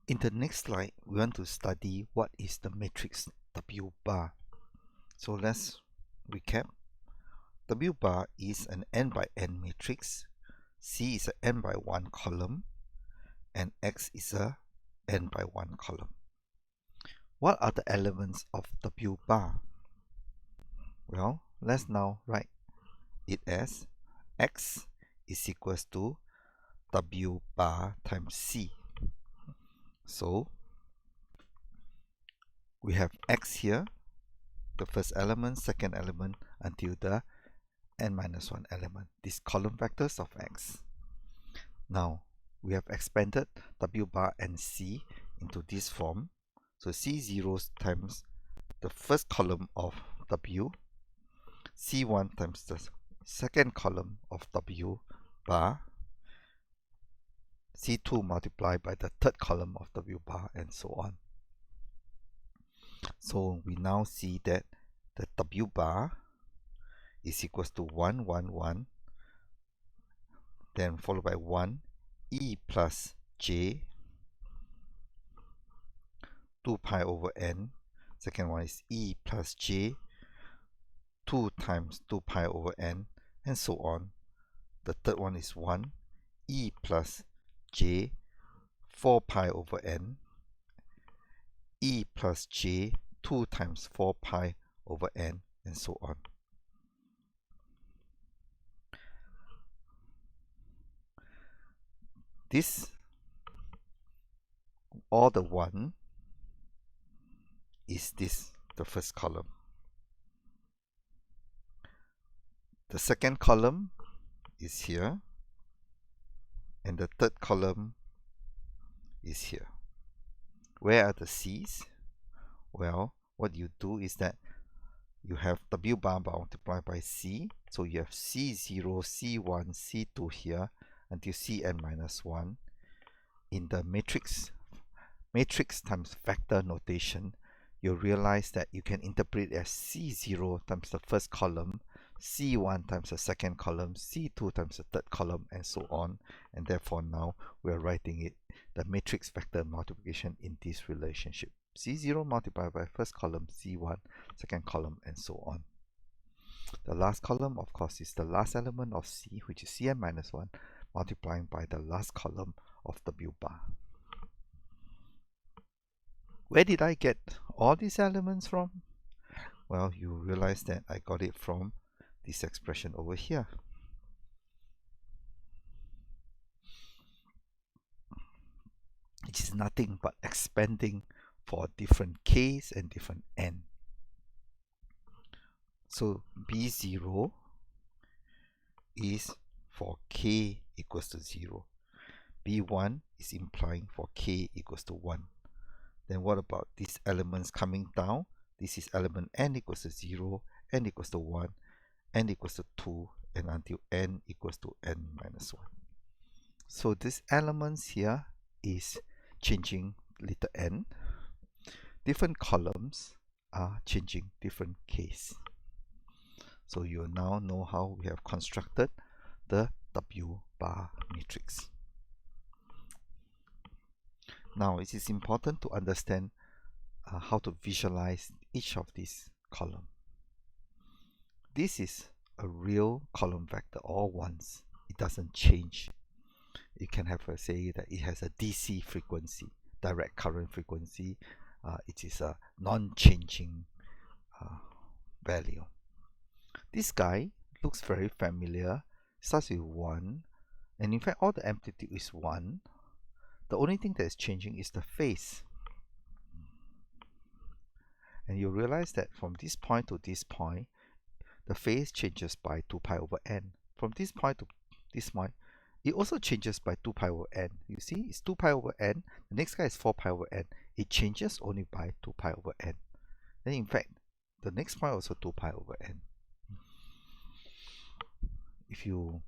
In the next slide, we want to study what is the matrix W bar. So let's recap. W bar is an n by n matrix, C is an n by 1 column, and X is a n by 1 column. What are the elements of W bar? Well, let's now write it as X is equals to W bar times C. So we have X here, the first element, second element, until the n minus 1 element, these column vectors of X. Now we have expanded W bar and C into this form. So C0 times the first column of W, C1 times the second column of W bar, C2 multiplied by the third column of W bar, and so on. So we now see that the W bar is equals to 1, 1, 1, then followed by 1, E plus J, 2 pi over n. Second one is E plus J, 2 times 2 pi over n, and so on. The third one is 1, E plus J, 4 pi over n, E plus J, 2 times 4 pi over n, and so on. This, all the 1, is this, the first column. The second column is here, and the third column is here. Where are the C's? Well, what you do is that you have W bar multiplied by C, so you have C0, C1, C2 here until Cn minus 1. In the matrix times vector notation, you realize that you can interpret it as C0 times the first column, C1 times the second column, C2 times the third column, and so on. And therefore now we are writing it, the matrix vector multiplication, in this relationship. C0 multiplied by first column, C1, second column, and so on. The last column, of course, is the last element of C, which is Cn minus 1, multiplying by the last column of W bar. Where did I get all these elements from? Well, you realize that I got it from this expression over here. It is nothing but expanding for different k's and different n. So B0 is for k equals to 0. B1 is implying for k equals to 1. Then what about these elements coming down? This is element n equals to 0, n equals to 1, n equals to 2, and until n equals to n minus 1. So these elements here is changing little n. Different columns are changing different k's. So you now know how we have constructed the W bar matrix. Now it is important to understand how to visualize each of these columns. This is a real column vector all once. It doesn't change. You can have a say that it has a DC frequency, direct current frequency. It is a non-changing value. This guy looks very familiar. Starts with 1, and in fact all the amplitude is 1. The only thing that is changing is the phase. And you realize that from this point to this point, the phase changes by 2 pi over n. From this point to this point, it also changes by 2 pi over n. You see, it's 2 pi over n. The next guy is 4 pi over n. It changes only by 2 pi over n. Then in fact, the next point also 2 pi over n. If you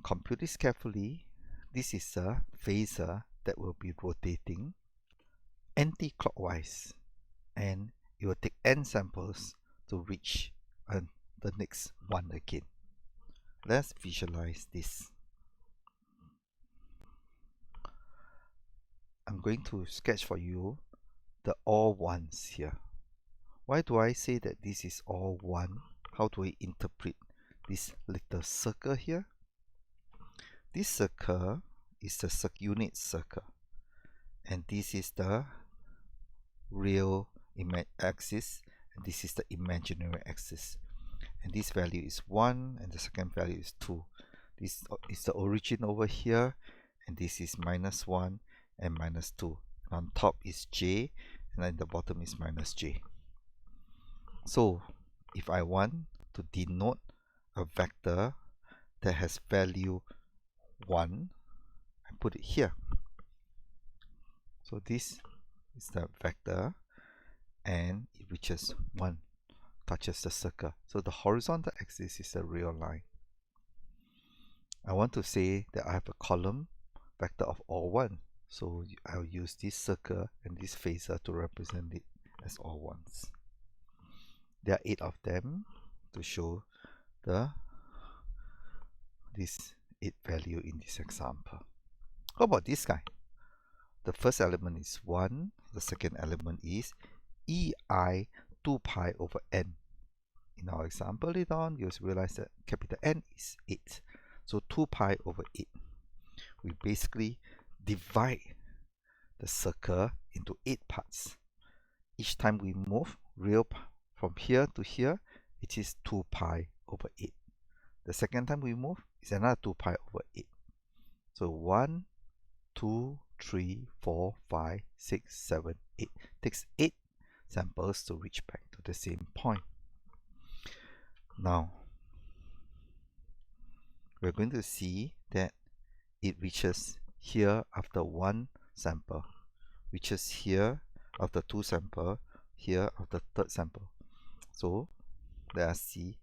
compute this carefully, this is a phasor that will be rotating anti-clockwise, and it will take n samples to reach the next one again. Let's visualize this. I'm I'm going to sketch for you the all ones here. Why do I say that this is all one? How do I interpret this little circle here? This circle is the unit circle, and this is the real axis, and this is the imaginary axis. And this value is 1, and the second value is 2. This is the origin over here, and this is -1 and -2. On top is j, and then the bottom is -j. So if I want to denote a vector that has value 1, I put it here. So this is the vector, and it reaches 1, touches the circle. So the horizontal axis is the real line. I want to say that I have a column vector of all 1. So I'll use this circle and this phasor to represent it as all ones. There are 8 of them to show this 8 value in this example. How about this guy? The first element is 1, the second element is ei 2 pi over n. In our example later on, you'll realize that capital N is 8. So 2 pi over 8. We basically divide the circle into 8 parts. Each time we move from here to here, it is 2 pi over 8. The second time we move is another 2 pi over 8. So 1, 2, 3, 4, 5, 6, 7, 8. It takes 8 samples to reach back to the same point. Now, we're going to see that it reaches here after 1 sample, reaches here after 2 samples, here after 3rd sample. So let us see,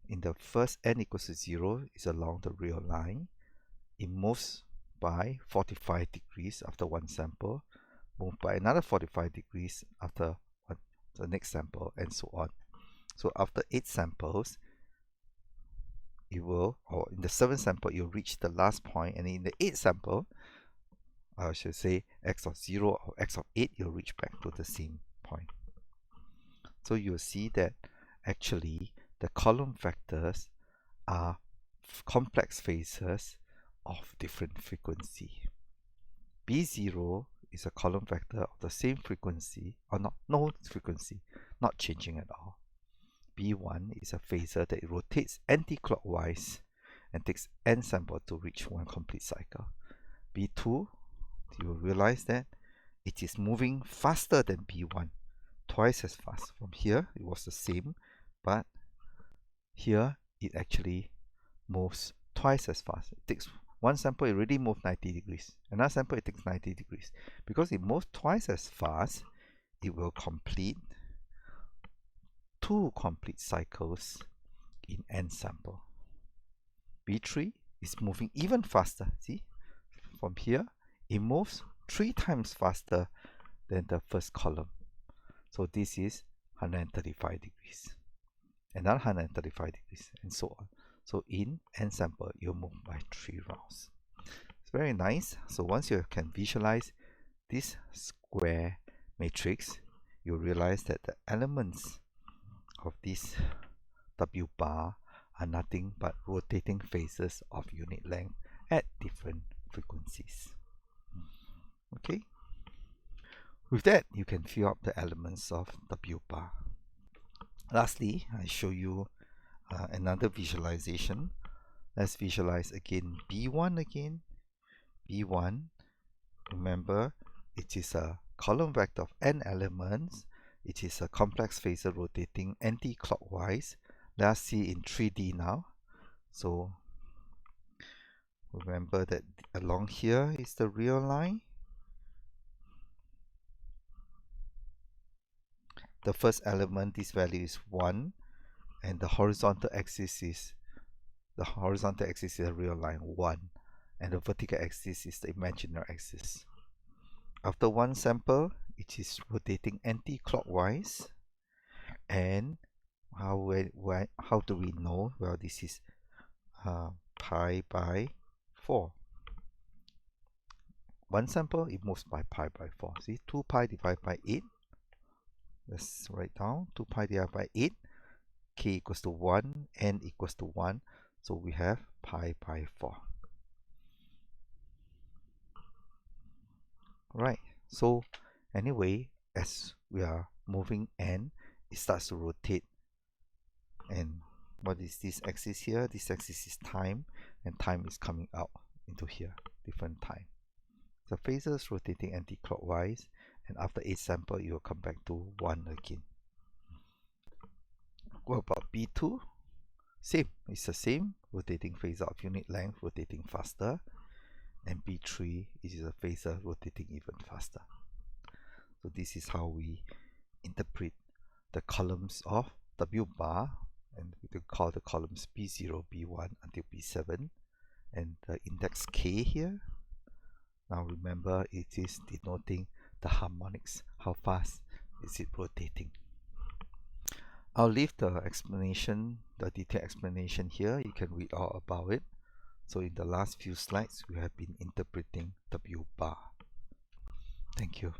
in the first n equals to 0 is along the real line. It moves by 45 degrees after 1 sample, move by another 45 degrees after the next sample, and so on. So after 8 samples, it will, or in the 7th sample, you'll reach the last point, and in the 8th sample, I should say x of 0 or x of 8, you'll reach back to the same point. So you'll see that actually the column vectors are complex phasors of different frequency. B0 is a column vector of the same frequency, or no frequency, not changing at all. B1 is a phasor that rotates anti-clockwise and takes n samples to reach 1 complete cycle. B2, you will realize that it is moving faster than B1, twice as fast. From here, it was the same, but here it actually moves twice as fast. It takes 1 sample, it already moved 90 degrees. Another sample, it takes 90 degrees. Because it moves twice as fast, it will complete 2 complete cycles in n sample. B3 is moving even faster. See, from here, it moves 3 times faster than the first column. So this is 135 degrees, another 135 degrees, and so on. So in n sample, you move by 3 rounds. It's very nice. So once you can visualize this square matrix, you realize that the elements of this W bar are nothing but rotating phasors of unit length at different frequencies. Okay. With that, you can fill up the elements of W bar. Lastly, I show you another visualization. Let's visualize again B1 again. B1, remember, it is a column vector of n elements. It is a complex phasor rotating anti-clockwise. Let us see in 3D now. So remember that along here is the real line. The first element, this value is 1, and the horizontal axis is the real line 1, and the vertical axis is the imaginary axis. After 1 sample, it is rotating anti-clockwise, and how do we know? Well, this is pi by 4. one sample, it moves by pi by 4. See, 2 pi divided by 8. Let's write down 2 pi divided by 8. K equals to 1, n equals to 1. So we have pi by 4. Right. So anyway, as we are moving n, it starts to rotate. And what is this axis here? This axis is time, and time is coming out into here, different time. The phasor is rotating anti-clockwise, and after 8 sample, you will come back to 1 again. What about B2? Same, it's the same, rotating phasor of unit length, rotating faster, and B3 is a phasor rotating even faster. So this is how we interpret the columns of W bar, and we call the columns B0, B1 until B7, and the index K here. Now remember, it is denoting the harmonics, how fast is it rotating. I'll leave the explanation, the detailed explanation here. You can read all about it. So in the last few slides, we have been interpreting W bar. Thank you.